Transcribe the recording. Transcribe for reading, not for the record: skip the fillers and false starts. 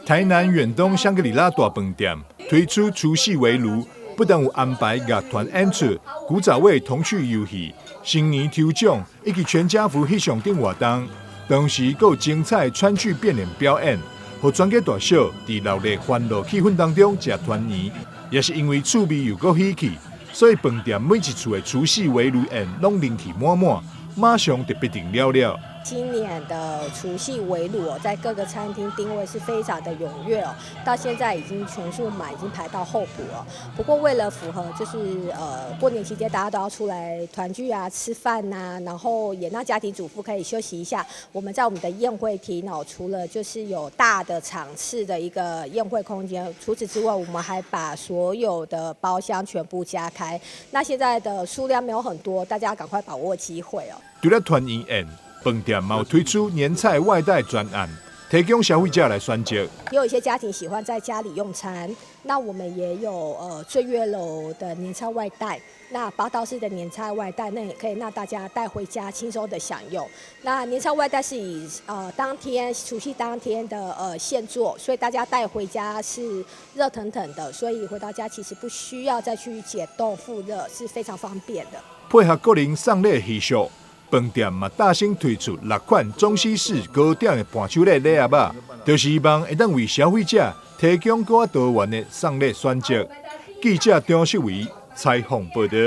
台南远东香格里拉大饭店推出除夕围炉，不但有安排乐团演出、古早味童趣游戏、新年抽奖以及全家福翕相等活动，同时还有精彩川剧变脸表演，和全家大小在热烈欢乐气氛当中吃团圆。也是因为趣味又够喜气，所以饭店每一处的除夕围炉宴拢人气满满，马上就必定了了。今年的除夕围炉在各个餐厅定位是非常的踊跃哦，到现在已经全数满，已经排到候补了。不过为了符合就是过年期间大家都要出来团聚啊、吃饭呐，然后也让家庭主妇可以休息一下，我们在我们的宴会厅哦，除了就是有大的场次的一个宴会空间，除此之外，我们还把所有的包厢全部加开。那现在的数量没有很多，大家赶快把握机会哦。除了团圆宴，饭店也有推出年菜外带专案，提供消费者来选择。也有一些家庭喜欢在家里用餐，那我们也有醉月楼的年菜外带，那八道式的年菜外带，那也可以让大家带回家轻松的享用。那年菜外带是以当天除夕当天的现做，所以大家带回家是热腾腾的，所以回到家其实不需要再去解冻复热，是非常方便的。配合个人送礼习俗，饭店嘛大声推出6款中西式高档的伴手礼礼盒仔，就是希望会当为消费者提供更多元的送礼选择。记者张世伟采访报道。